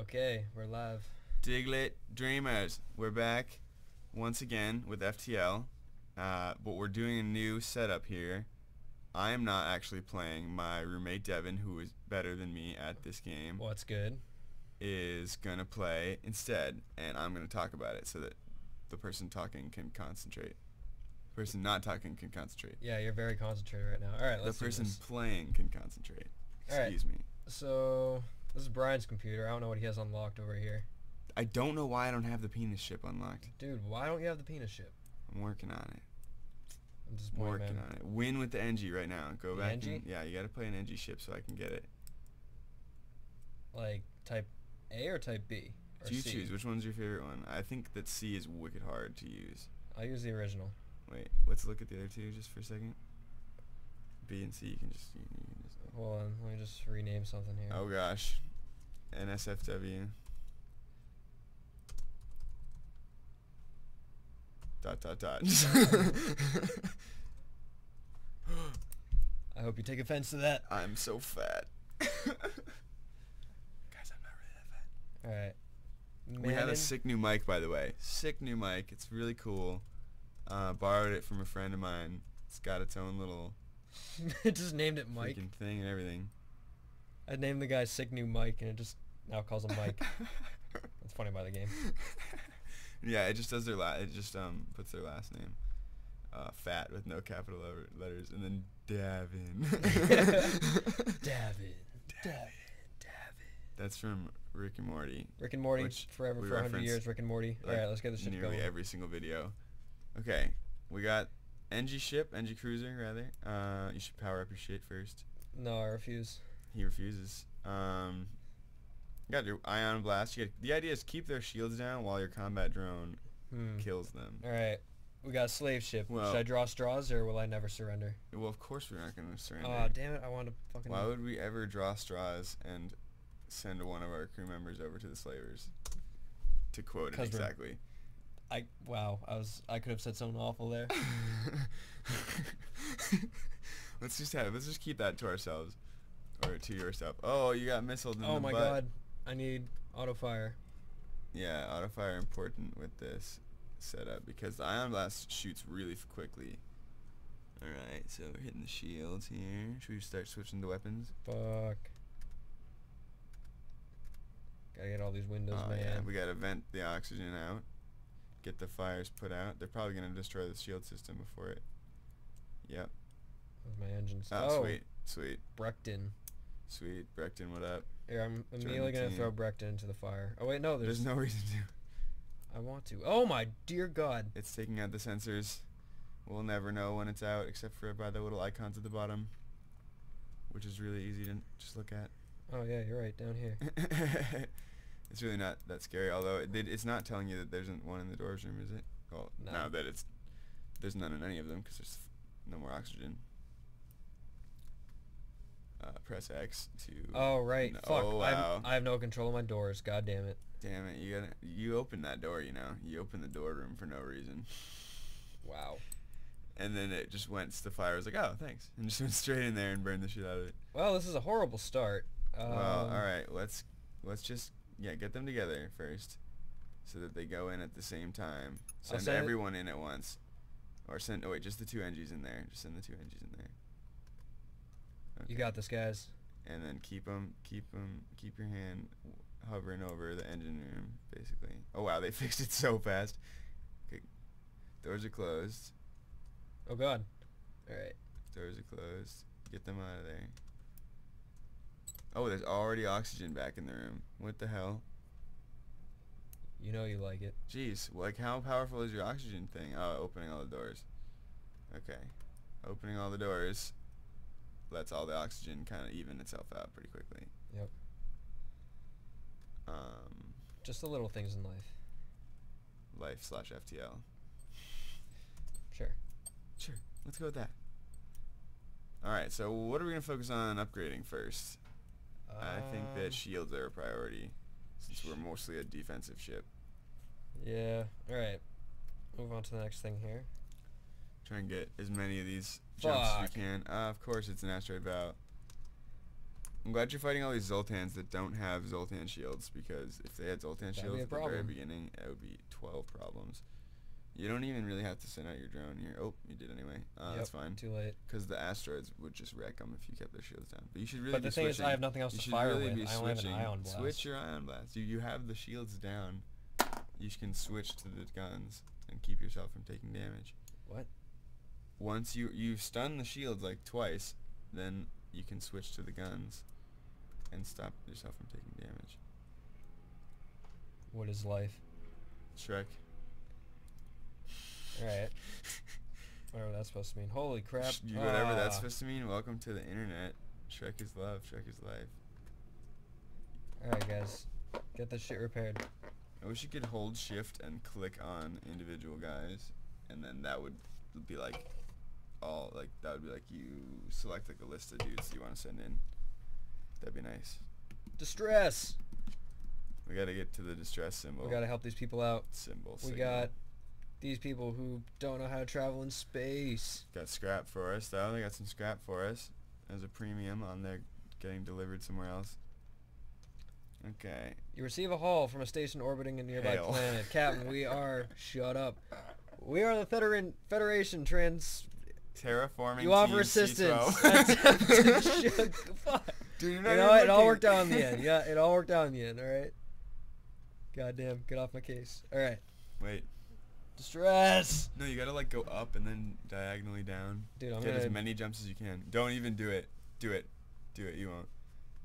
Okay, we're live. Diglett Dreamers, we're back once again with FTL, but we're doing a new setup here. I am not actually playing. My roommate Devin, who is better than me at this game, What's good? is gonna play instead, and I'm gonna talk about it so that the person talking can concentrate. The person not talking can concentrate. Yeah, you're very concentrated right now. All right, let's The person do this. playing can concentrate. All right. Excuse me. So this is Brian's computer. I don't know what he has unlocked over here. I don't know why I don't have the penis ship unlocked. Dude, why don't you have the penis ship? I'm working on it. I'm disappointed, Working man. on it. Win with the NG right now. Go The back. NG? Yeah, you gotta play an NG ship so I can get it. Like type A or type B? Or You C? choose. Which one's your favorite one? I think that C is wicked hard to use. I'll use the original. Wait, let's look at the other two just for a second. B and C, you can just. Hold on, let me just rename something here. Oh gosh, NSFW. Dot. I hope you take offense to that. I'm so fat. Guys, I'm not really that fat. All right. We have a Manon- sick new mic, by the way. Sick new mic. It's really cool. Borrowed it from a friend of mine. It's got its own little It just named it Mike. freaking thing and everything. I named the guy Sick New Mike, and it just now calls him Mike. That's funny by the game. Yeah, it just does their it just puts their last name, fat with no capital letters, and then Davin. Davin. That's from Rick and Morty. Rick and Morty, Which forever we for 100 reference, years. Rick and Morty. like, All right, let's get this shit nearly going. every single video. Okay, we got NG ship, NG cruiser rather. You should power up your shit first. No, I refuse. He refuses. You got your ion blast. The idea is keep their shields down while your combat drone kills them. All right, we got a slave ship. Well- Should I draw straws or will I never surrender? Well, of course we're not going to surrender. Oh, damn it! I wanted to fucking. Why would we ever draw straws and send one of our crew members over to the slavers? To quote it 'Cause we're- exactly. I could have said something awful there. Let's just keep that to ourselves, or to yourself. Oh, you got missiled in Oh the my butt. god, I need auto fire. Yeah, auto fire important with this setup because the ion blast shoots really quickly. All right, so we're hitting the shields here. Should we start switching to weapons? Fuck. Gotta get all these windows, Oh man. yeah, we gotta vent the oxygen out. Get the fires put out. They're probably gonna destroy the shield system before it. Yep. Where's my engines? Oh, sweet. Breckton. Sweet. Breckton, what up? Here, I'm Join immediately the gonna team. throw Breckton into the fire. Oh wait, no, There's no reason to. I want to. Oh my dear God. It's taking out the sensors. We'll never know when it's out except for by the little icons at the bottom, which is really easy to just look at. Oh yeah, you're right, down here. It's really not that scary, although it's not telling you that there's one in the doors room, is it? Well, No. now that there's none in any of them because there's no more oxygen. Press X to. Oh right, No, fuck. oh, wow. I have no control of my doors. God damn it. Damn it! You opened that door, you know. You opened the door room for no reason. Wow. And then it just went. The fire was like, oh, thanks, and just went straight in there and burned the shit out of it. Well, this is a horrible start. Well, all right. Let's just get them together first, so that they go in at the same time. Send send it- everyone in at once, or send. Oh wait, just the two NGs in there. Just send the two NGs in there. You got this, guys. And then keep your hand hovering over the engine room, basically. Oh wow, they fixed it so fast. Okay, doors are closed. Oh God. All right. Doors are closed. Get them out of there. Oh, there's already oxygen back in the room. What the hell? You know you like it. Jeez, like how powerful is your oxygen thing? Oh, opening all the doors. Okay, opening all the doors lets all the oxygen kind of even itself out pretty quickly. Yep. Just the little things in life. Life/FTL. Sure. Let's go with that. All right, so what are we gonna focus on upgrading first? I think that shields are a priority since we're mostly a defensive ship. Yeah. All right. Move on to the next thing here. Try and get as many of these jumps as Fuck. we can. Of course, it's an asteroid bow. I'm glad you're fighting all these Zoltans that don't have Zoltan shields, because if they had Zoltan That'd be shields a at the very problem. beginning, it would be 12 problems. You don't even really have to send out your drone here. Oh, you did anyway. That's fine. Too late. Because the asteroids would just wreck them if you kept their shields down. But you should really But be the thing switching. is, I have nothing else You to should fire really with. be I only have an switching. ion blast. Switch your ion blast. You have the shields down. You can switch to the guns and keep yourself from taking damage. What? Once you stun the shields like twice, then you can switch to the guns and stop yourself from taking damage. What is life? Shrek. Alright. Whatever that's supposed to mean. Holy crap. Whatever that's supposed to mean. Welcome to the internet. Shrek is love. Shrek is life. Alright, guys. Get this shit repaired. I wish you could hold shift and click on individual guys, and then that would be like that would be like you select like a list of dudes you want to send in. That'd be nice. Distress! We gotta get to the distress symbol. We gotta help these people out. Symbol. We got these people who don't know how to travel in space. Got scrap for us though. They got some scrap for us as a premium on their getting delivered somewhere else. Okay. You receive a haul from a station orbiting a nearby Hail. planet. Captain, we are... Shut up. We are the Federation Trans... Terraforming. You offer Team assistance. C12. Fuck. Dude, you're You not know even what? It all looking. worked out in the end. Yeah, it all worked out in the end, alright? Goddamn, get off my case. Alright. Wait. Distress! No, you gotta like go up and then diagonally down. Dude, I'm Get gonna... as many jumps as you can. Don't even do it. Do it. Do it. You won't.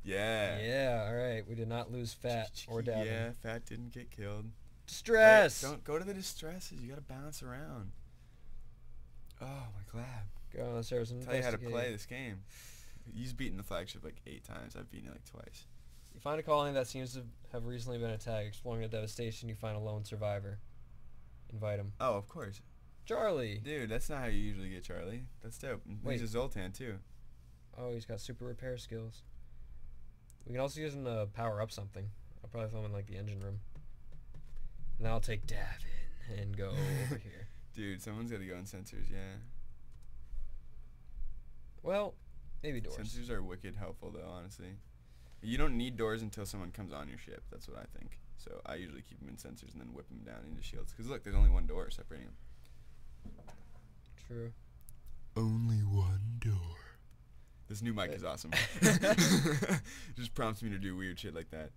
Yeah. Yeah, alright. We did not lose Fat or Davin. Yeah, Fat didn't get killed. Distress! Wait, don't go to the distresses. You gotta bounce around. Oh, my glad. Go on the servers and Tell you how to investigate. play this game. He's beaten the flagship like 8 times. I've beaten it like twice. You find a colony that seems to have recently been attacked. Exploring the devastation, you find a lone survivor. Invite him. Oh, of course. Charlie! Dude, that's not how you usually get Charlie. That's dope. Wait. He's a Zoltan, too. Oh, he's got super repair skills. We can also use him to power up something. I'll probably throw him in like the engine room. And then I'll take Davin and go over here. Dude, someone's gotta go in sensors, yeah. Well, maybe doors. Sensors are wicked helpful, though, honestly. You don't need doors until someone comes on your ship. That's what I think. So I usually keep them in sensors and then whip them down into shields. Because look, there's only one door separating them. True. Only one door. This new mic is awesome. Just prompts me to do weird shit like that.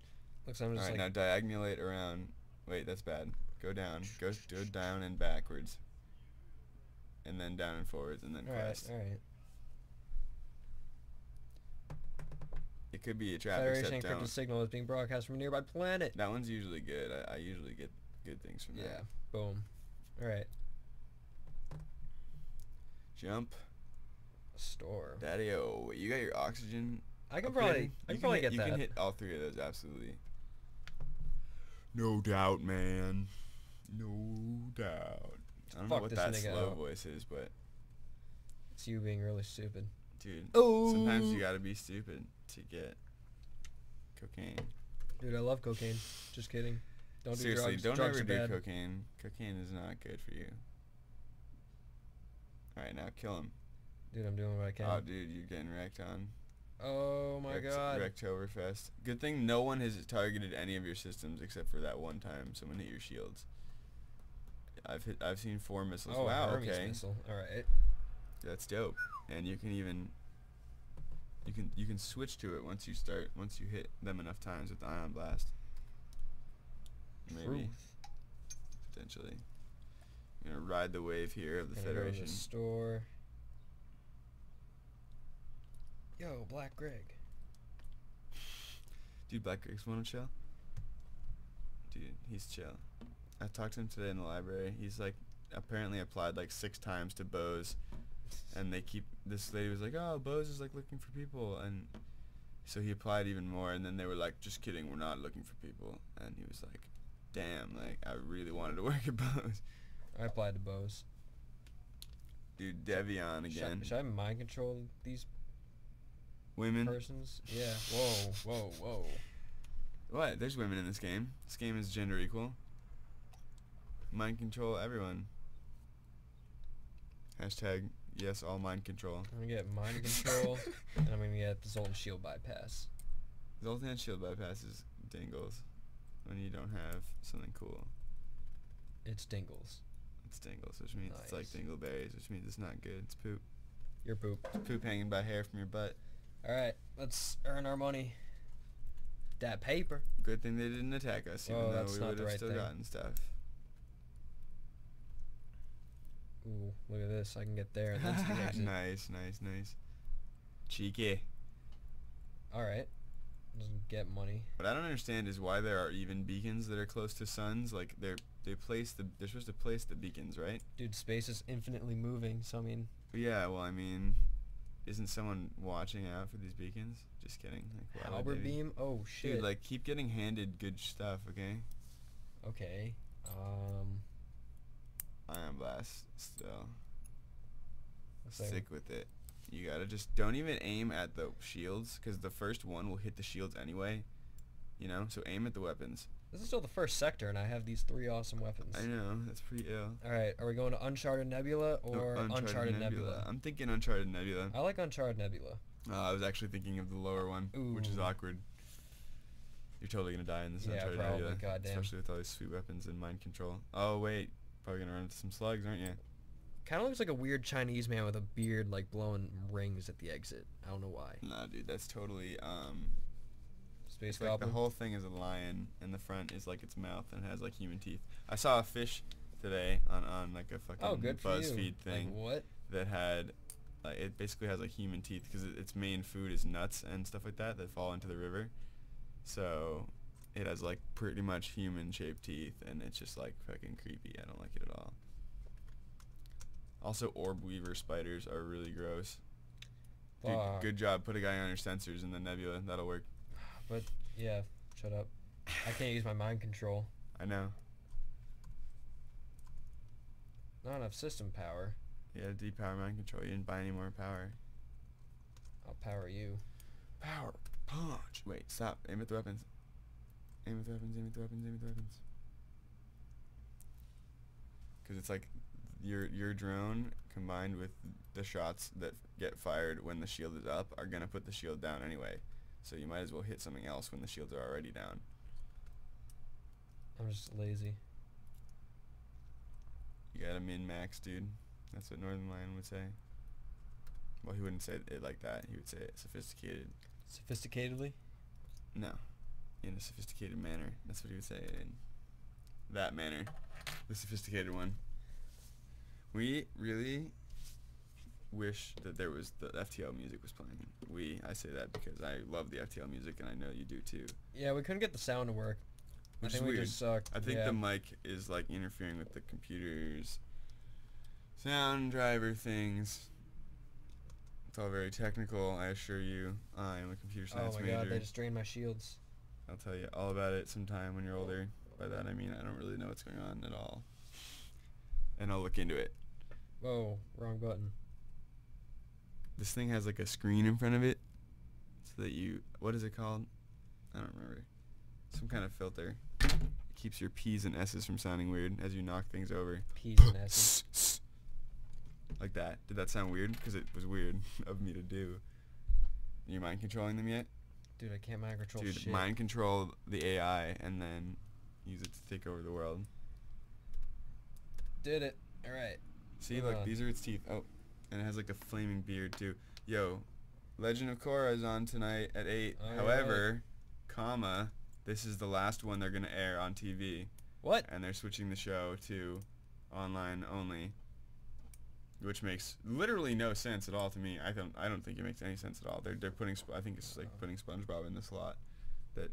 Looks like I'm just Alright, like... now diagonulate around. Wait, that's bad. Go down. Go down and backwards. And then down and forwards and then quest. Alright. It could be a trap, Federation except encrypted don't. signal is being broadcast from a nearby planet. That one's usually good. I usually get good things from Yeah. that. Boom. Alright. Jump. Store. Daddy-o. You got your oxygen? I can upgraded? probably... I can probably get You that. can hit all 3 of those, absolutely. No doubt, man. No doubt. I don't know Fuck what this that nigga slow out. voice is, but... It's you being really stupid. Dude, Oh. sometimes you gotta be stupid to get cocaine. Dude, I love cocaine. Just kidding. Don't do Seriously, drugs. don't Drugs ever are do bad. cocaine. Cocaine is not good for you. Alright, now kill him. Dude, I'm doing what I can. Oh, dude, you're getting wrecked on. Oh my god. Wrecktoberfest. Good thing no one has targeted any of your systems except for that one time someone hit your shields. I've seen 4 missiles. Oh, wow, Hermes okay. missile. Alright. That's dope. And you can even you can switch to it once you hit them enough times with the ion blast. Maybe. Truth. Potentially. I'm gonna ride the wave here of the Gonna go to Federation. the store. Yo, Black Greg. Dude, Black Greg's wanna chill? Dude, he's chill. I talked to him today in the library. He's like apparently applied like 6 times to Bose, and this lady was like, oh, Bose is like looking for people, and so he applied even more, and then they were like, just kidding, we're not looking for people, and he was like, damn, like I really wanted to work at Bose. I applied to Bose. Dude, Devion again. Should I mind control these Women. persons? Yeah. Whoa. What? There's women in this game. This game is gender equal. Mind control everyone. Hashtag yes, all mind control. I'm gonna get mind control, and I'm gonna get the Zoltan shield bypass. Zoltan shield bypasses dingles when you don't have something cool. It's dingles. It's dingles, which means it's like dingleberries, which means it's not good. It's poop. Your poop. It's poop hanging by hair from your butt. Alright, let's earn our money. That paper. Good thing they didn't attack us, even though we would have still gotten stuff. Ooh, look at this. I can get there and then to the exit. Nice, nice, nice. Cheeky. Alright. Doesn't get money. What I don't understand is why there are even beacons that are close to suns. Like they're supposed to place the beacons, right? Dude, space is infinitely moving, so I mean. Yeah, well, I mean, isn't someone watching out for these beacons? Just kidding. Like, Halberd beam? Oh shit. Dude, like keep getting handed good stuff, okay? Okay. Ion blast still. Stick Stick with it. You gotta just don't even aim at the shields, because the first one will hit the shields anyway. You know, so aim at the weapons. This is still the first sector, and I have these 3 awesome weapons. I know, that's pretty ill. Alright, are we going to Uncharted Nebula or Uncharted Nebula? I'm thinking Uncharted Nebula. I like Uncharted Nebula. I was actually thinking of the lower one, which is awkward. You're totally gonna die in this Uncharted Nebula. Goddamn. Especially with all these sweet weapons and mind control. Oh wait, probably gonna run into some slugs, aren't you? Kind of looks like a weird Chinese man with a beard, like blowing rings at the exit. I don't know why. Nah, dude, that's totally Space Like Goblin. the whole thing is a lion, and the front is like its mouth, and it has like human teeth. I saw a fish today on like a fucking BuzzFeed thing. Like what? That had, like, it basically has like human teeth because its main food is nuts and stuff like that fall into the river. So it has like pretty much human-shaped teeth, and it's just like fucking creepy. I don't like it at all. Also, orb weaver spiders are really gross. Dude, good job. Put a guy on your sensors in the nebula. That'll work. But yeah, shut up. I can't use my mind control. I know. Not enough system power. Yeah, depower mind control. You didn't buy any more power. I'll power you. Power punch. Wait, stop. Aim at the weapons. Aim at the weapons. Aim at the weapons. Aim at the weapons. Because it's like your drone combined with the shots that get fired when the shield is up are gonna put the shield down anyway. So you might as well hit something else when the shields are already down. I'm just lazy. You gotta min-max, dude. That's what Northern Lion would say. Well, he wouldn't say it like that. He would say it sophisticated. Sophisticatedly? No. In a sophisticated manner. That's what he would say in that manner. The sophisticated one. We really wish that there was the FTL music was playing. I say that because I love the FTL music, and I know you do too. Yeah, we couldn't get the sound to work. Which I think is weird. We just sucked. I think the mic is like interfering with the computer's sound driver things. It's all very technical, I assure you. I am a computer science major. Oh my god, they just drained my shields. I'll tell you all about it sometime when you're older. By that I mean I don't really know what's going on at all. And I'll look into it. Whoa, wrong button. This thing has like a screen in front of it, so that what is it called? I don't remember. Some kind of filter. It keeps your P's and S's from sounding weird as you knock things over. P's and S's. Like that. Did that sound weird? Because it was weird of me to do. Are you mind controlling them yet? Dude, I can't mind control shit. Dude, mind control the AI and then use it to take over the world. Did it. Alright. See, look, these are its teeth. Oh, and it has like a flaming beard too. Yo, Legend of Korra is on tonight at 8. However, comma, this is the last one they're going to air on TV. What? And they're switching the show to online only, which makes literally no sense at all to me. I don't think it makes any sense at all. They're putting I think it's like putting SpongeBob in the slot that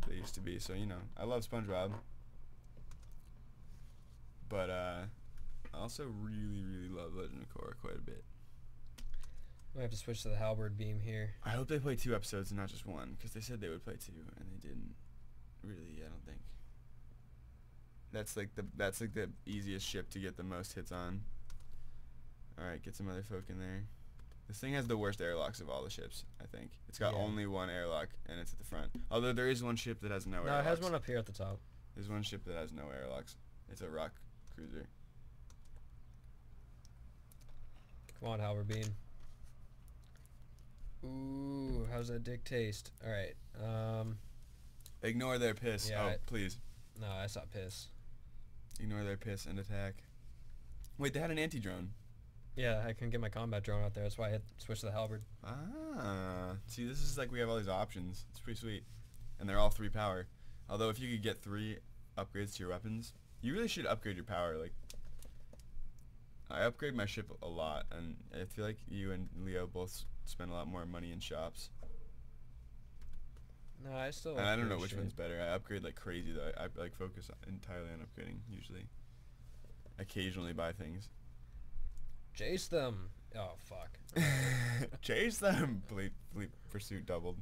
they used to be. So, you know, I love SpongeBob. But I also really, really love Legend of Korra quite a bit. We have to switch to the halberd beam here. I hope they play 2 episodes and not just 1, because they said they would play 2, and they didn't. Really, I don't think. That's like the easiest ship to get the most hits on. All right, get some other folk in there. This thing has the worst airlocks of all the ships, I think. It's got only one airlock, and it's at the front. Although there is one ship that has no airlocks. No, it has one up here at the top. There's one ship that has no airlocks. It's a rock cruiser. Come on, halberd beam. Ooh, how's that dick taste? All right. Ignore their piss. Yeah, Please. No, I saw piss. Ignore their piss and attack. Wait, they had an anti-drone. Yeah, I couldn't get my combat drone out there. That's why I had to switch to the halberd. Ah. See, this is like we have all these options. It's pretty sweet. And they're all 3 power. Although if you could get 3 upgrades to your weapons, you really should upgrade your power. Like, I upgrade my ship a lot, and I feel like you and Leo both spend a lot more money in shops. No, I still. And I don't know which one's better. I upgrade like crazy though. I like focus entirely on upgrading usually. Occasionally buy things. Chase them. Oh fuck. Chase them. Fleet pursuit doubled.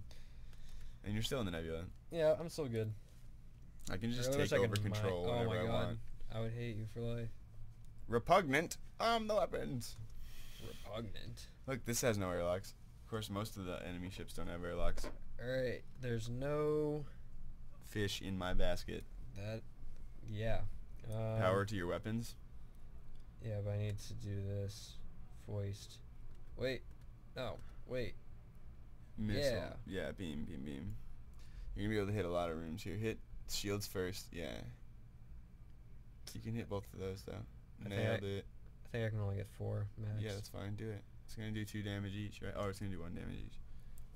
And you're still in the nebula. Yeah, I'm still good. I can just take over control whenever I want. I would hate you for life. Repugnant. The weapons. Repugnant. Look, this has no airlocks. Of course, most of the enemy ships don't have airlocks. Alright, there's no... Fish in my basket. Yeah. Power to your weapons. Yeah, but I need to do this. Foist. Wait. No, wait. Missile. Yeah, beam. You're going to be able to hit a lot of rooms here. Hit shields first. Yeah. You can hit both of those, though. Nailed it. I think I can only get 4 max. Yeah, that's fine. Do it. It's going to do 2 damage each, right? Oh, it's going to do 1 damage each.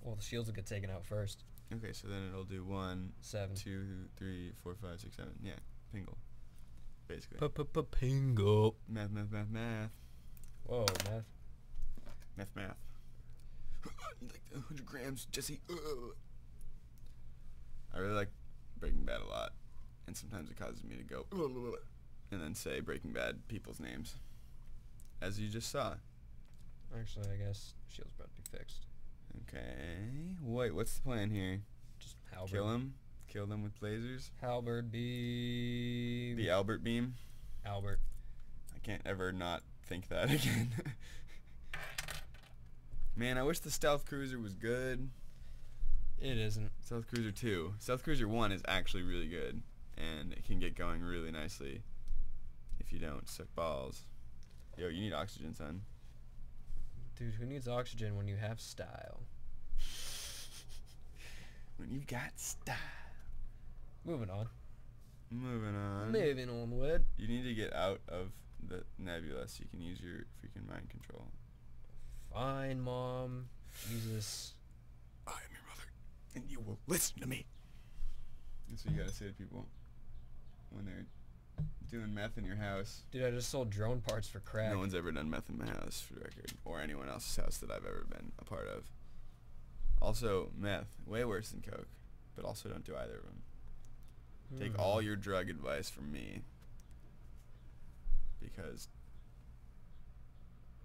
Well, the shields will get taken out first. Okay, so then it'll do 1, 7, 2, 3, 4, 5, 6, 7. Yeah, pingle. Basically. Pingle. Math. Whoa, math. Math. You like the 100 grams, Jesse? I really like Breaking Bad a lot, and sometimes it causes me to go and then say Breaking Bad people's names, as you just saw. Actually, I guess shield's about to be fixed. Okay. Wait, what's the plan here? Just halberd. Kill him? Kill them with lasers? Halberd beam. The Albert beam? Albert. I can't ever not think that again. Man, I wish the Stealth Cruiser was good. It isn't. Stealth Cruiser 2. Stealth Cruiser 1 is actually really good, and it can get going really nicely if you don't suck balls. Yo, you need oxygen, son. Dude, who needs oxygen when you have style? When you've got style. Moving on. Moving on. Moving onward. You need to get out of the nebula so you can use your freaking mind control. Fine, Mom. Jesus. I am your mother, and you will listen to me. That's what you gotta say to people when they're doing meth in your house. Dude, I just sold drone parts for crack. No one's ever done meth in my house, for the record, or anyone else's house that I've ever been a part of. Also, meth, way worse than coke, but also don't do either of them. Take all your drug advice from me, because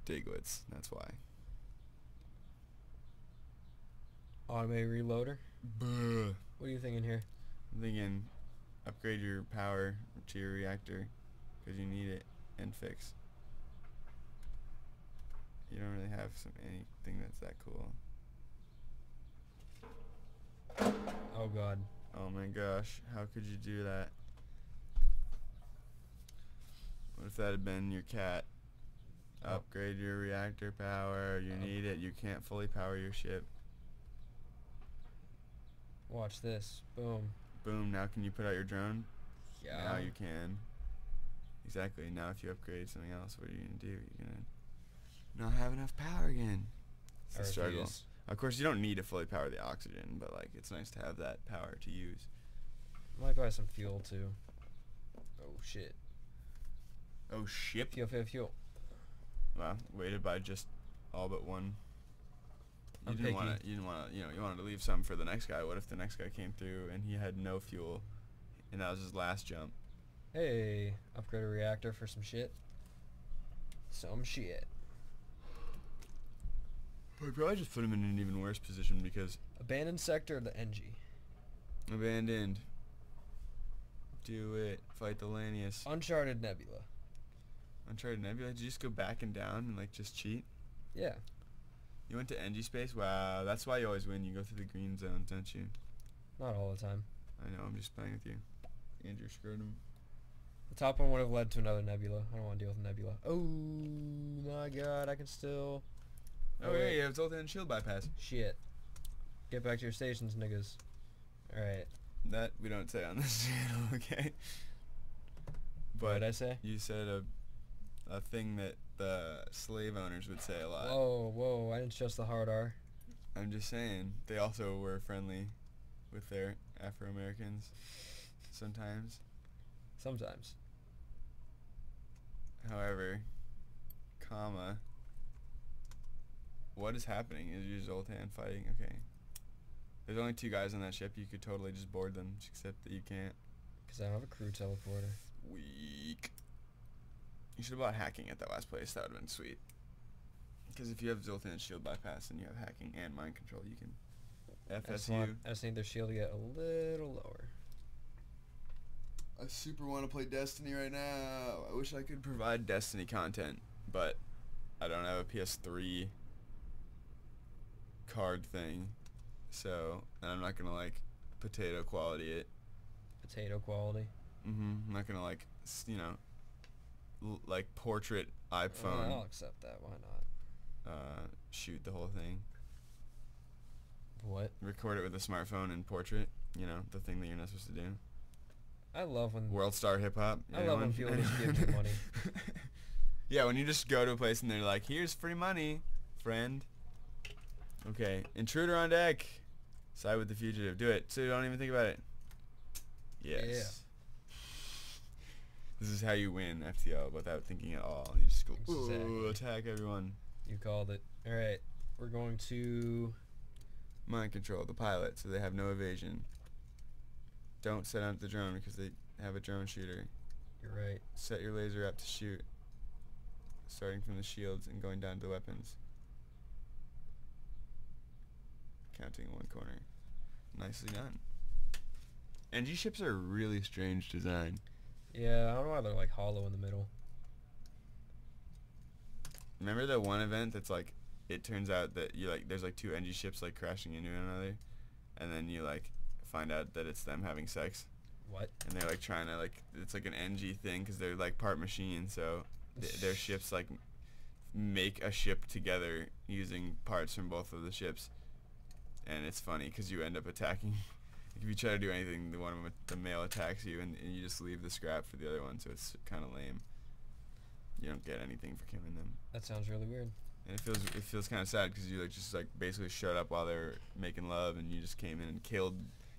Digwits, that's why. Automated reloader? Buh. What are you thinking here? I'm thinking upgrade your power to your reactor, because you need it, and fix. You don't really have anything that's that cool. Oh god. Oh my gosh, how could you do that? What if that had been your cat? Upgrade your reactor power, you need it, you can't fully power your ship. Watch this. Boom. Boom, now can you put out your drone? Yeah. Now you can. Exactly, now if you upgrade something else, what are you going to do? You're going to not have enough power again. It's a struggle. Of course, you don't need to fully power the oxygen, but like it's nice to have that power to use. Might buy some fuel too. Oh shit. Oh shit. Fuel. Wow, waited by just all but one. You didn't want to. You wanted to leave some for the next guy. What if the next guy came through and he had no fuel, and that was his last jump? Hey, upgrade a reactor for some shit. Some shit. I'd probably just put him in an even worse position because... Abandoned sector of the NG. Abandoned. Do it. Fight the Lanius. Uncharted Nebula. Uncharted Nebula? Did you just go back and down and like just cheat? Yeah. You went to NG space? Wow, that's why you always win. You go through the green zones, don't you? Not all the time. I know, I'm just playing with you. Andrew Scrotum. The top one would have led to another nebula. I don't want to deal with a nebula. Oh my god, I can still... Oh, yeah, you have Zoltan and shield bypass. Shit. Get back to your stations, niggas. Alright. That we don't say on this channel, okay? But What did I say? you said a thing that the slave owners would say a lot. Whoa, I didn't stress the hard R. I'm just saying, they also were friendly with their Afro-Americans sometimes. Sometimes. However, comma, what is happening? Is your Zoltan fighting? Okay. There's only 2 guys on that ship. You could totally just board them, except that you can't. Because I don't have a crew teleporter. Weak. You should have bought hacking at that last place. That would have been sweet. Because if you have Zoltan and shield bypass and you have hacking and mind control, you can FSU. I just need their shield to get a little lower. I super want to play Destiny right now. I wish I could provide Destiny content, but I don't have a PS3 card thing. So, and I'm not going to, like, potato quality it. Potato quality? I'm not going to, like, you know, like, portrait iPhone. I'll accept that. Why not? Shoot the whole thing. What? Record it with a smartphone and portrait. You know, the thing that you're not supposed to do. I love when... World Star Hip Hop. I love when people just give you money. Yeah, when you just go to a place and they're like, here's free money, friend. Okay, intruder on deck. Side with the fugitive. Do it. So don't even think about it. Yes. Yeah. This is how you win FTL without thinking at all. You just go, ooh, Exactly. attack everyone. You called it. Alright, we're going to... Mind control the pilot so they have no evasion. Don't set up the drone because they have a drone shooter. You're right. Set your laser up to shoot, starting from the shields and going down to the weapons. Counting one corner. Nicely done. NG ships are a really strange design. Yeah, I don't know why they're like hollow in the middle. Remember the one event that's like, it turns out that you like, there's like 2 NG ships like crashing into another, and then you like find out that it's them having sex. What? And they're like trying to like, it's like an NG thing because they're like part machine, so their ships like make a ship together using parts from both of the ships. And it's funny because you end up attacking. If you try to do anything, the one of them, the male attacks you, and you just leave the scrap for the other one, so it's kind of lame. You don't get anything for killing them. That sounds really weird. And it feels kind of sad because you like just like basically showed up while they were making love, and you just came in and killed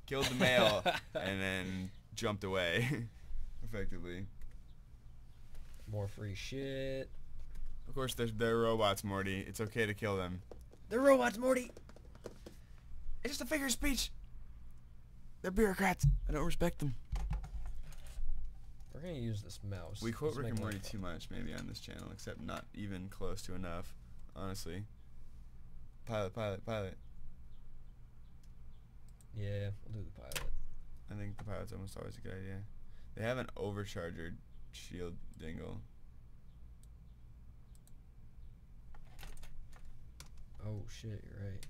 the male, and then jumped away, effectively. More free shit. Of course, they're robots, Morty. It's okay to kill them. They're robots, Morty! It's just a figure of speech. They're bureaucrats. I don't respect them. We're gonna use this mouse. We quote Let's Rick make and Morty life too much, maybe, on this channel, except not even close to enough, honestly. Pilot. Yeah, we'll do the pilot. I think the pilot's almost always a good idea. They have an overcharger shield dingle. Oh shit, you're right.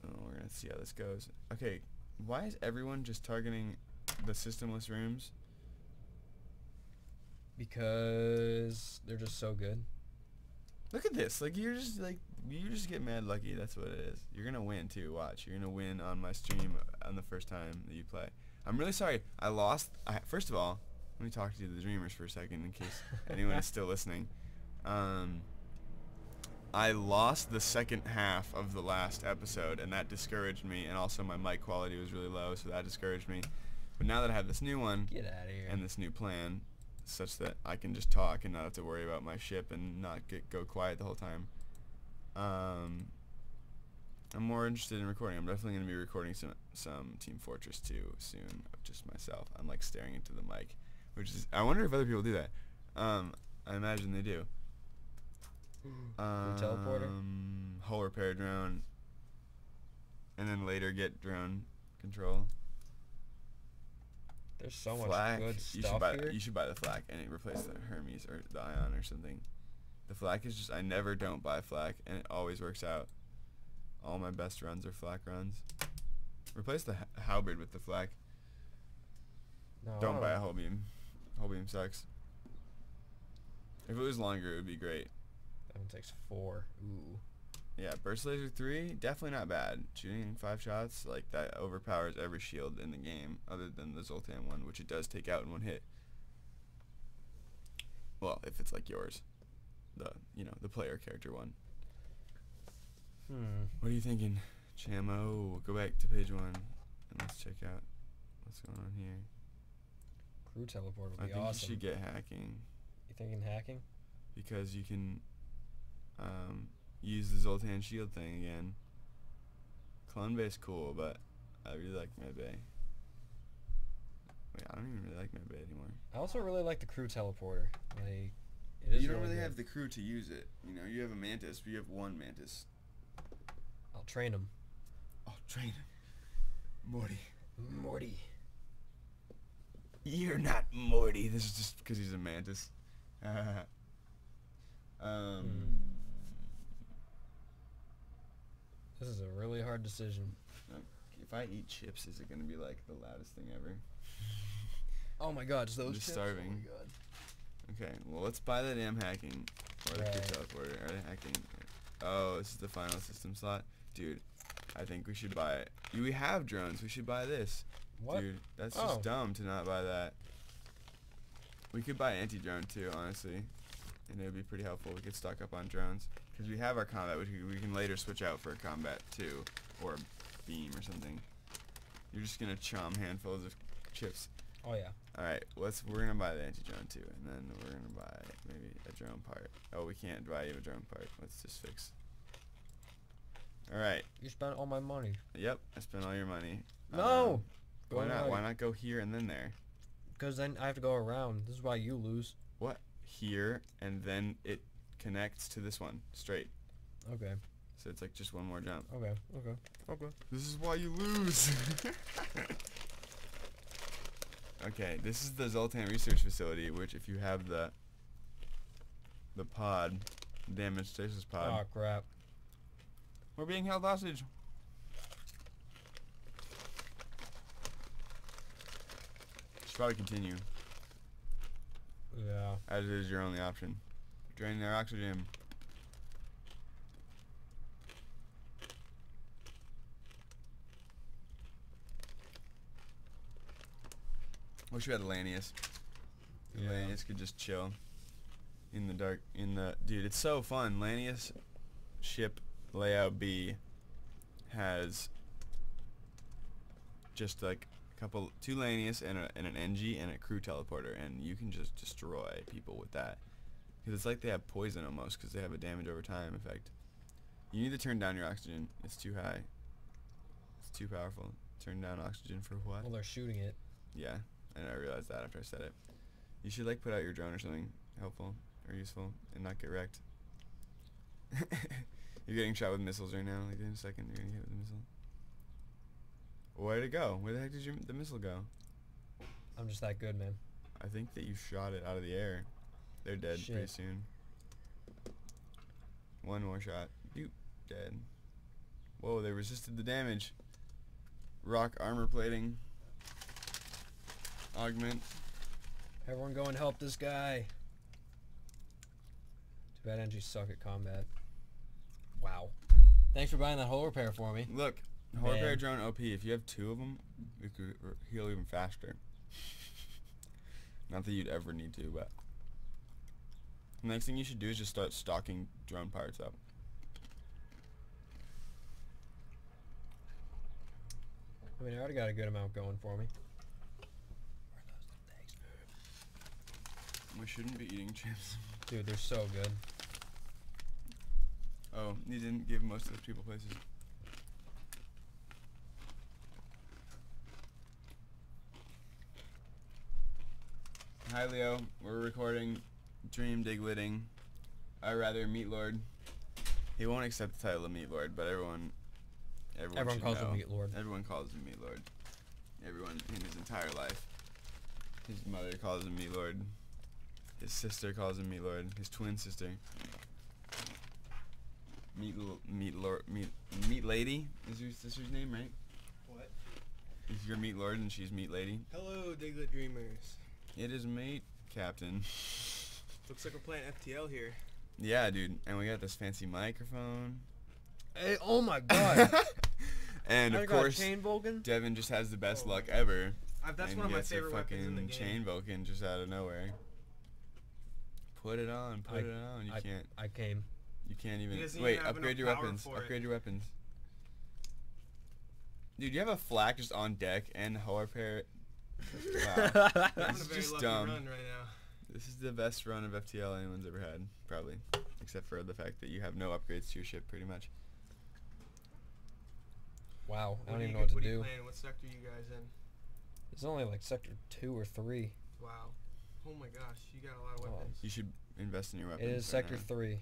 Oh, we're gonna see how this goes. Okay, why is everyone just targeting the systemless rooms? Because they're just so good. Look at this. Like you just get mad lucky. That's what it is. You're gonna win too. Watch. You're gonna win on my stream on the first time that you play. I'm really sorry. I lost. First of all, let me talk to the Dreamers for a second in case anyone is still listening. I lost the second half of the last episode, and that discouraged me. And also my mic quality was really low, so that discouraged me. But now that I have this new one Get out of here. and this new plan, such that I can just talk and not have to worry about my ship and not go quiet the whole time. I'm more interested in recording. I'm definitely going to be recording some Team Fortress 2 soon of just myself. I'm like staring into the mic, which is, I wonder if other people do that. I imagine they do. Teleporter? Hull repair drone, and then later get drone control. There's so much Flak. good You stuff should buy here. you should buy the flak and replace the Hermes or the Ion or something. The flak is just, I never don't buy flak, and it always works out. All my best runs are flak runs. Replace the halberd with the flak. No, Don't buy a hull beam. Hull beam sucks. If it was longer, it would be great. That one takes 4. Ooh. Yeah, Burst Laser 3, definitely not bad. Shooting 5 shots, like, that overpowers every shield in the game, other than the Zoltan one, which it does take out in one hit. Well, if it's like yours. The player character one. What are you thinking? Chamo, go back to page 1, and let's check out what's going on here. Crew teleport would be I think awesome. you should get hacking. You thinking hacking? Because you can use the Zoltan shield thing again. Clone Bay's cool, but I really like Medbay. Wait, I don't even really like Medbay anymore. I also really like the crew teleporter. Like, You don't really have the crew to use it. You know, you have a Mantis, but you have one Mantis. I'll train him. I'll train him. Morty. Morty. You're not Morty. This is just because he's a Mantis. This is a really hard decision. If I eat chips, is it going to be like the loudest thing ever? Oh my god, those I'm just chips? starving. Oh my god. Okay, well, let's buy the damn hacking. Or the Right. teleporter. Or the hacking. Oh, this is the final system slot. Dude, I think we should buy it. We have drones. We should buy this. What? Dude, that's Oh. just dumb to not buy that. We could buy anti-drone too, honestly. And it would be pretty helpful. We could stock up on drones. Because we have our combat, which we can later switch out for a combat too. Or a beam or something. You're just going to chom handfuls of chips. Oh yeah. Alright, we're going to buy the anti-drone too. And then we're going to buy maybe a drone part. Oh, we can't buy you a drone part. Let's just fix. Alright. You spent all my money. Yep, I spent all your money. No! Why not? away. Why not go here and then there? Because then I have to go around. This is why you lose. What? Here, and then it connects to this one, straight. Okay. So it's like just one more jump. Okay. Okay. Okay. This is why you lose! Okay, this is the Zoltan Research Facility, which if you have the pod, damaged stasis pod. Oh crap. We're being held hostage. Should probably continue, Yeah. as it is your only option. Draining their oxygen. Wish we had Lanius. Yeah. Lanius could just chill in the dark. Dude, it's so fun. Lanius ship layout B has just like two Lanius and an NG and a crew teleporter, and you can just destroy people with that. Because it's like they have poison almost, because they have a damage over time effect. You need to turn down your oxygen. It's too high. It's too powerful. Turn down oxygen for what? Well, they're shooting it. Yeah, I realized that after I said it. You should like put out your drone or something helpful or useful and not get wrecked. You're getting shot with missiles right now. Like in a second, you're gonna get hit with a missile. Where'd it go? Where the heck did the missile go? I'm just that good, man. I think that you shot it out of the air. They're dead pretty Shit. soon. One more shot. Doop. Dead. Whoa, they resisted the damage. Rock armor plating. Augment. Everyone go and help this guy. Too bad NGs suck at combat. Wow. Thanks for buying that hull repair for me. Look, hull repair Man. drone OP. If you have two of them, you could heal even faster. Not that you'd ever need to, but the next thing you should do is just start stocking drone parts up. I mean, I already got a good amount going for me. We shouldn't be eating chips. Dude, they're so good. Oh, you didn't give most of the people places. Hi Leo, we're recording Dream Diglitting. Meat Lord. He won't accept the title of Meat Lord, but everyone should calls him know. Meat Lord. Everyone calls him Meat Lord. Everyone in his entire life. His mother calls him Meat Lord. His sister calls him Meat Lord. His twin sister. Meat Lady is your sister's name, right? What? Is your Meat Lord and she's Meat Lady? Hello, Diglet Dreamers. It is mate, Captain. Looks like we're playing FTL here. Yeah, dude. And we got this fancy microphone. Hey, oh my god. And I of got course, chain Vulcan. Devin just has the best Oh luck my ever. That's and one of my gets a favorite weapons in the fucking game. chain Vulcan just out of nowhere. Put it on, put it on. You can't. I came. You can't even. He doesn't Wait, even have upgrade your enough power weapons. for it. Upgrade your weapons. Dude, you have a flak just on deck and a repair. Wow. I'm on a This is very just lucky dumb. run right now. This is the best run of FTL anyone's ever had, probably. Except for the fact that you have no upgrades to your ship, pretty much. Wow, I What don't are even you know what to what are you do. playing? What sector are you guys in? It's only like sector 2 or 3. Wow. Oh my gosh, you got a lot of Oh. weapons. You should invest in your weapons. It is right sector now. 3.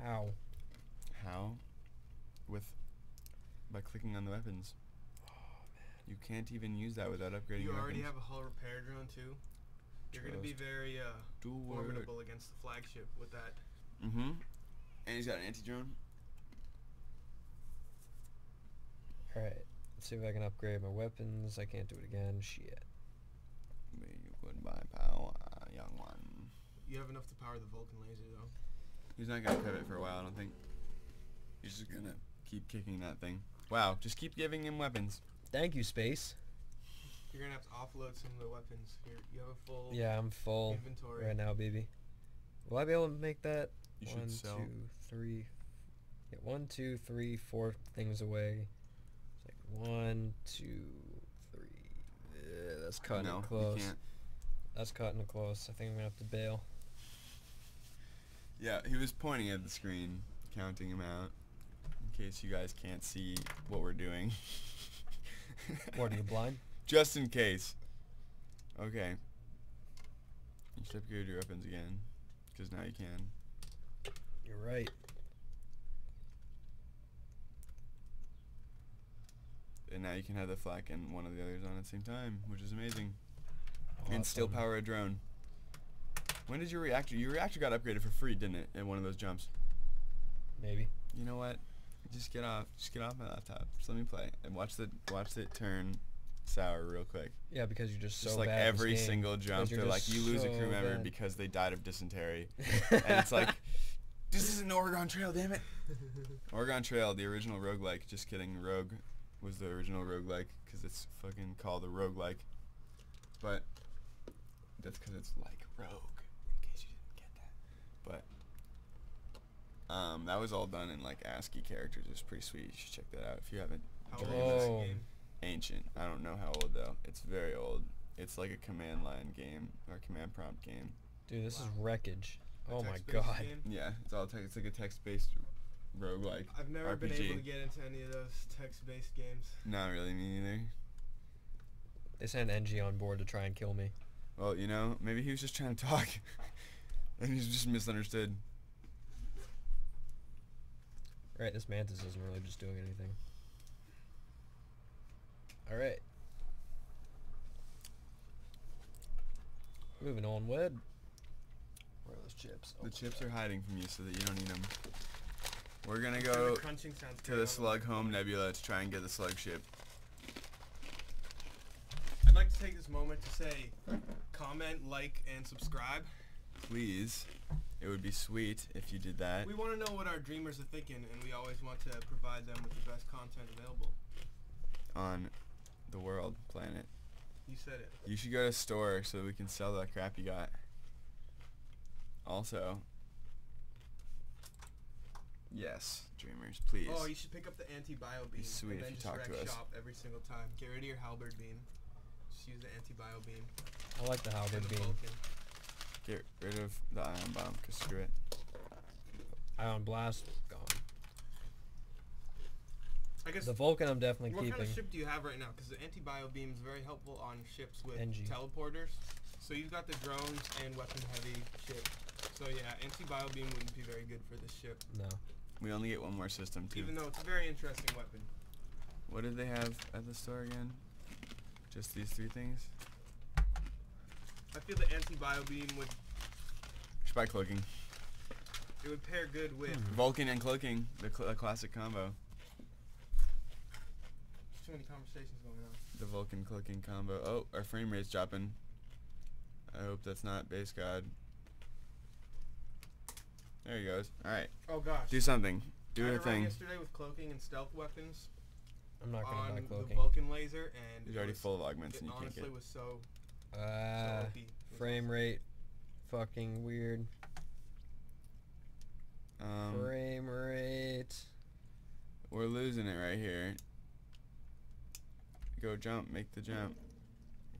How? How? By clicking on the weapons. You can't even use that without upgrading You your already weapons. have a hull repair drone too. You're going to be very formidable against the flagship with that. Mm-hmm. And he's got an anti-drone. Alright, let's see if I can upgrade my weapons. I can't do it again. Shit. Goodbye, pal, young one. You have enough to power the Vulcan laser though. He's not gonna pivot for a while, I don't think. He's just gonna keep kicking that thing. Wow, just keep giving him weapons. Thank you, Space. You're going to have to offload some of the weapons. You have a full Yeah, I'm full inventory. right now, baby. Will I be able to make that? You 1, should sell. 2, 3. Yeah, 1, 2, 3, 4 things away. It's like 1, 2, 3. That's cutting No, it close. you can't. That's cutting it close. I think I'm gonna have to bail. Yeah, he was pointing at the screen, counting him out. In case you guys can't see what we're doing. What, are you blind? Just in case. Okay. You should upgrade your weapons again, because now you can. You're right. And now you can have the flak and one of the others on at the same time, which is amazing. And still Awesome. power a drone. When did your reactor got upgraded for free, didn't it, in one of those jumps? Maybe. You know what? Just get off my laptop. Just let me play and watch it turn sour real quick. Yeah, because you're just so Just like bad at this every game. single jump, you're they're like, just you lose a so crew member bad. because they died of dysentery. And it's like, this isn't Oregon Trail, damn it. Oregon Trail, the original roguelike. Just kidding, Rogue was the original roguelike because it's fucking called a roguelike. But that's because it's like Rogue, in case you didn't get that. But that was all done in like ASCII characters. It's pretty sweet. You should check that out if you haven't. How Join old is us. this Oh. game? Ancient. I don't know how old though. It's very old. It's like a command line game or command prompt game. Dude, this is Wow. wreckage. A Oh my text-based god. game? Yeah, it's all it's like a text-based roguelike I've never RPG. been able to get into any of those text-based games. Not really, me either. They sent NG on board to try and kill me. Well, you know, maybe he was just trying to talk, and he's just misunderstood. Right, this mantis isn't really just doing anything. Alright. Moving on, Wed. Where are those chips? The chips are hiding from you so that you don't eat them. We're gonna The go crunching sounds to great the on Slug Home microphone. Nebula to try and get the slug ship. I'd like to take this moment to say, comment, like, and subscribe. Please, it would be sweet if you did that. We want to know what our dreamers are thinking, and we always want to provide them with the best content available. On the world planet. You said it. You should go to a store so that we can sell that crap you got. Also, yes, dreamers, please. Oh, you should pick up the anti-bio beam. sweet and if then you just talk wreck to us. shop every single time. Get rid of your halberd beam. Just use the anti-bio beam. I like the And halberd the beam. Vulcan. Get rid of the ion bomb, cause screw it. Ion blast, gone. I guess. The Vulcan I'm definitely What keeping. kind of ship do you have right now? Because the anti-bio beam is very helpful on ships with NG. teleporters. So you've got the drones and weapon-heavy ship. So yeah, anti-bio beam wouldn't be very good for this ship. No. We only get one more system too. Even though it's a very interesting weapon. What did they have at the store again? Just these three things? I feel the anti-bio beam would Should buy cloaking. it would pair good with. Vulcan and cloaking, the classic combo. There's too many conversations going on. The Vulcan cloaking combo. Oh, our frame rate's dropping. I hope that's not base god. There he goes. All right. Oh gosh. Do something. I Do had a a run thing. yesterday with cloaking and stealth weapons I'm not gonna buy on the cloaking. Vulcan laser, and He's already full of augments, it and you can't honestly get. was so OP. It was Frame awesome. rate, fucking weird. Frame rate. We're losing it right here. Go jump. Make the jump.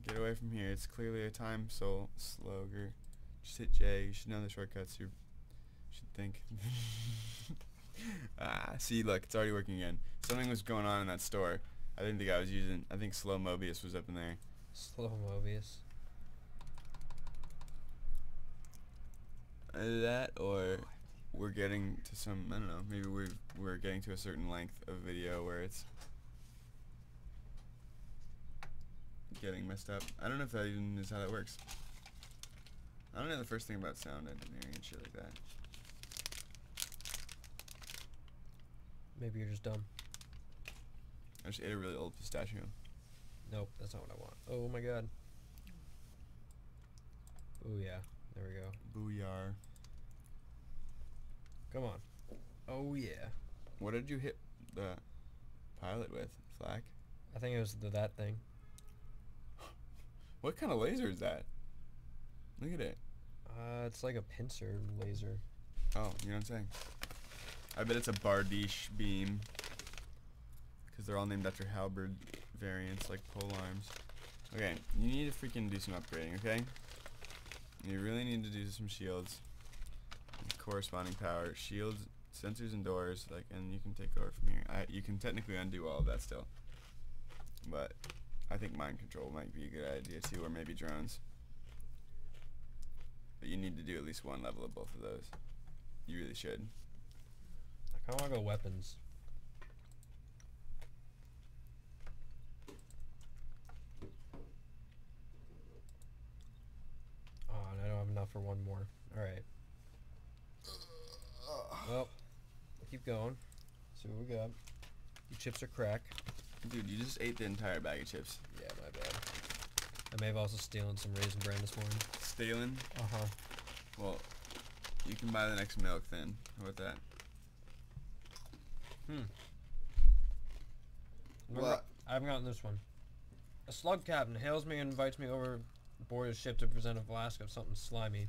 Get away from here. It's clearly a time slogger. Just hit J. You should know the shortcuts. You should think. See, look, it's already working again. Something was going on in that store. I didn't think I was using. I think Slow Mobius was up in there. Slow Mobius. Either that, or we're getting to some. I don't know. Maybe we're getting to a certain length of video where it's getting messed up. I don't know if that even is how that works. I don't know the first thing about sound engineering and shit like that. Maybe you're just dumb. I just ate a really old pistachio. Nope, that's not what I want. Oh my god. Oh yeah, there we go. Booyah. Come on. Oh yeah. What did you hit the pilot with? Flak? I think it was that thing. What kind of laser is that? Look at it. It's like a pincer laser. Oh, you know what I'm saying? I bet it's a Bardiche beam. Because they're all named after halberd variants like polearms. Okay, you need to freaking do some upgrading, okay? You really need to do some shields. And corresponding power. Shields, sensors, and doors. And you can take over from here. You can technically undo all of that still. But I think mind control might be a good idea too, or maybe drones. But you need to do at least one level of both of those. You really should. I kind of want to go weapons. Oh, and I don't have enough for one more. Alright. Well, keep going. See what we got. Your chips are crack. Dude, you just ate the entire bag of chips. Yeah, my bad. I may have also stolen some Raisin Bran this morning. Stealing? Uh-huh. Well, you can buy the next milk then. How about that? What? I haven't gotten this one. A slug captain hails me and invites me over board his ship to present a flask of something slimy.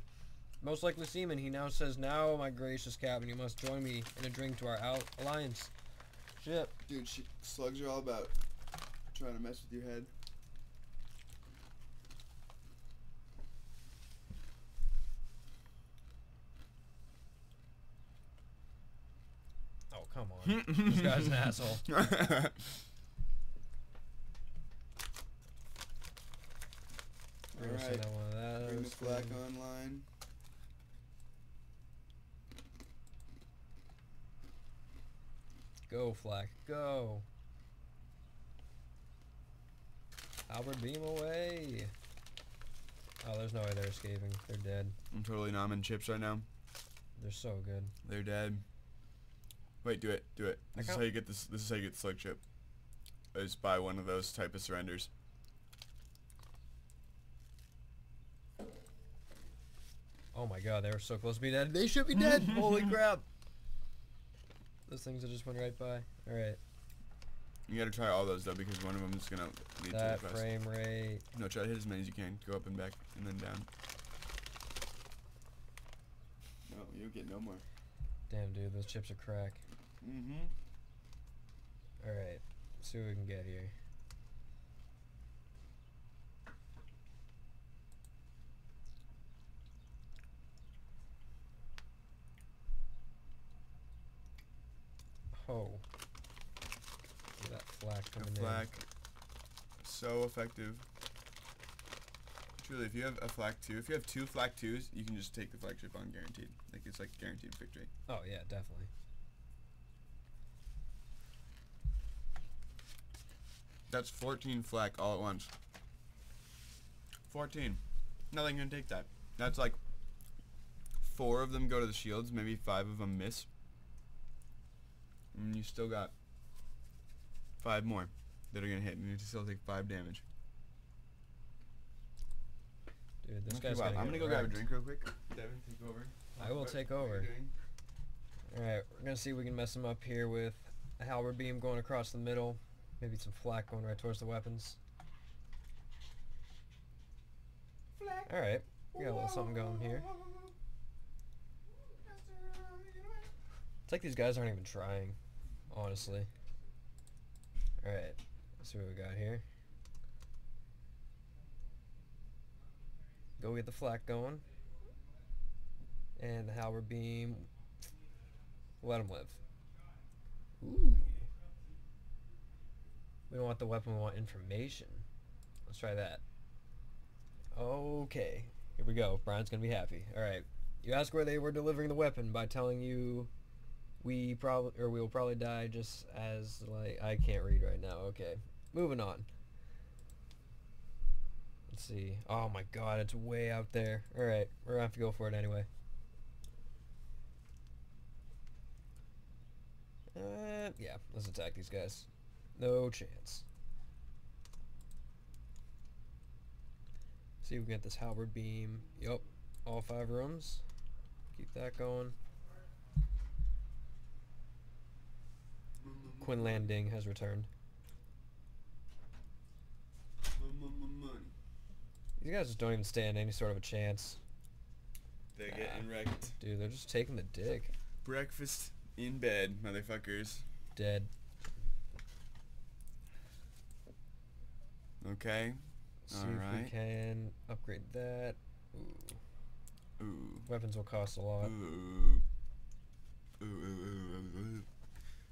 Most likely seaman, he now says, "Now, my gracious captain, you must join me in a drink to our alliance." Shit. Dude, slugs are all about trying to mess with your head. Oh, come on. This guy's an asshole. Alright, One of those. bring the flak online. Go, Flak. Go. Albert, beam away. Oh, there's no way they're escaping. They're dead. I'm totally nomming chips right now. They're so good. They're dead. Wait, do it. Do it. This is how you get this. This is how you get the slug chip. Is buy one of those type of surrenders. Oh my god, they were so close to being dead. They should be dead. Holy crap. Those things that just went right by. Alright. You gotta try all those though, because one of them is gonna lead That to the quest. frame rate. No, try to hit as many as you can. Go up and back, and then down. No, you'll get no more. Damn, dude, those chips are crack. Mm-hmm. Alright. Let's see what we can get here. Oh. Look at that flak coming in. Flak. So effective. Truly, if you have a flak 2, if you have 2 flak 2s, you can just take the flagship on guaranteed. Like, it's like guaranteed victory. Oh, yeah, definitely. That's 14 flak all at once. 14. Nothing can take that. That's like 4 of them go to the shields, maybe 5 of them miss. And you still got 5 more that are gonna hit, and you still take 5 damage. Dude, this Okay, guy's wow. gonna I'm get gonna go grab a wrecked. drink real quick. Devin, take over. I will take What are you over. doing? Alright, we're gonna see if we can mess him up here with a halberd beam going across the middle. Maybe some flak going right towards the weapons. Alright, we got a little something going here. It's like these guys aren't even trying, honestly. Alright, let's see what we got here. Go get the flak going. And the halberd beam. Let him live. Ooh. We don't want the weapon, we want information. Let's try that. Okay. Here we go. Brian's gonna be happy. Alright. You ask where they were delivering the weapon by telling you we will probably die just as, like, I can't read right now. Okay. Moving on. Let's see. Oh my god, it's way out there. Alright, we're gonna have to go for it anyway. Yeah, let's attack these guys. No chance. See if we can get this halberd beam. Yup, all 5 rooms. Keep that going. Quinlanding has returned. These guys just don't even stand any sort of a chance. They're getting wrecked. Dude, they're just taking the dick. Breakfast in bed, motherfuckers. Dead. Okay. See if we can upgrade that. Ooh. Ooh. Weapons will cost a lot. Ooh. Ooh.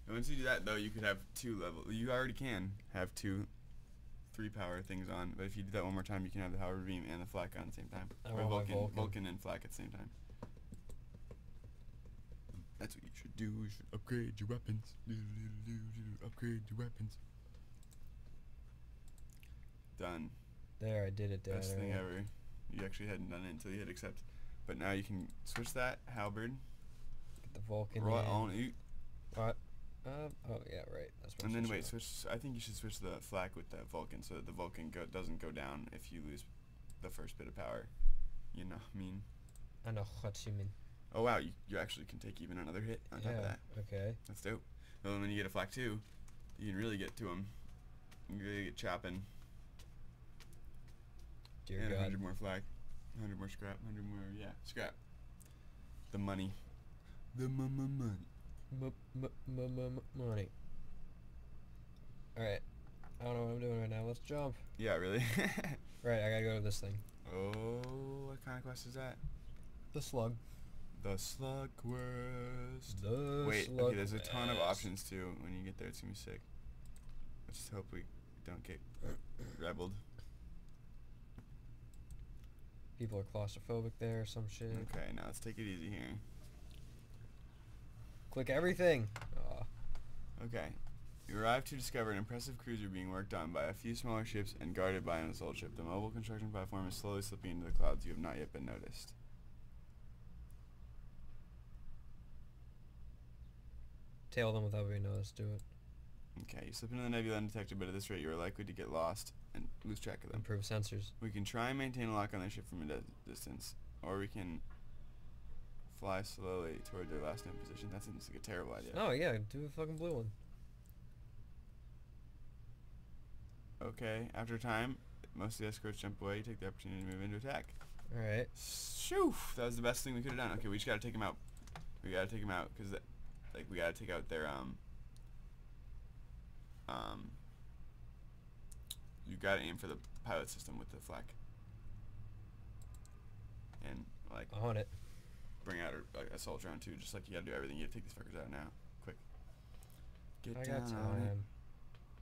And once you do that, though, you could have 2 level. You already can have 2 3-power things on, but if you do that one more time, you can have the halberd beam and the flak on at the same time. Or Vulcan and flak at the same time. That's what you should do. You should upgrade your weapons. Upgrade your weapons. Done. There, I did it, Dad. Best thing ever. You actually hadn't done it until you hit accept. But now you can switch that halberd. Get the Vulcan Roll it in. on you. What? Oh, yeah, right. That's what And then wait, switch. I think you should switch the flak with that Vulcan so that the Vulcan doesn't go down if you lose the first bit of power. You know what I mean? I know what you mean. Oh wow, you actually can take even another hit on top of that. Okay. That's dope. Well, and when you get a flak too, you can really get to him. You can really get chopping. Dear and God. 100 more flak, 100 more scrap, 100 more, yeah, scrap. The money. The money. Money. Alright. I don't know what I'm doing right now. Let's jump. Yeah, really? Right, I gotta go to this thing. Oh, what kind of quest is that? The slug. The slug quest. Wait, okay, there's a ton of options too. When you get there, it's gonna be sick. Let's just hope we don't get rebelled. People are claustrophobic there or some shit. Okay, now let's take it easy here. Click everything. Okay. You arrive to discover an impressive cruiser being worked on by a few smaller ships and guarded by an assault ship. The mobile construction platform is slowly slipping into the clouds. You have not yet been noticed. Tail them without being noticed. Do it. Okay, you slip into the nebula undetected, but at this rate you are likely to get lost and lose track of them. Improve sensors. We can try and maintain a lock on their ship from a distance, or we can fly slowly toward their last known position. That seems like a terrible idea. Oh yeah, do a fucking blue one. Okay, after a time, most of the escorts jump away. You take the opportunity to move into attack. Alright. Shoo! That was the best thing we could have done. Okay, we just gotta take him out. We gotta take him out, because, like, we gotta take out their, you gotta aim for the pilot system with the flak. And, like, On it. bring out a assault drone, too, just like you gotta do everything. You gotta take these fuckers out now. Quick. Get I down got on it. time.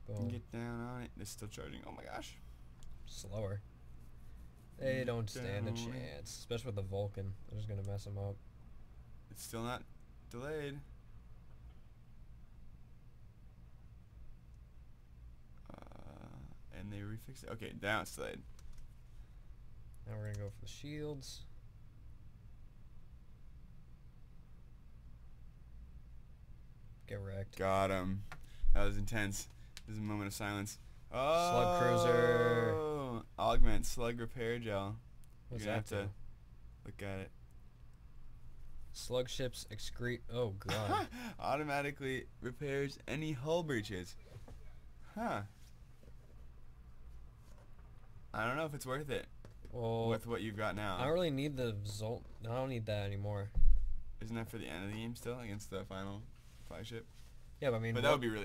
Boom. Get down on it. It's still charging. Oh my gosh. Slower. They don't stand a Down. chance. Especially with the Vulcan. They're just gonna mess them up. It's still not delayed. And they refixed it. Okay, now it's delayed. Now we're gonna go for the shields. Get wrecked. Got him. That was intense. This is a moment of silence. Oh, Slug cruiser. Augment slug repair gel. What's You're gonna that have do? to look at it. Slug ships excrete. Oh god. Automatically repairs any hull breaches. Huh. I don't know if it's worth it Well, with what you've got now. I don't really need the Zolt. I don't need that anymore. Isn't that for the end of the game still against the final flagship? Yeah, but I mean, But that would be really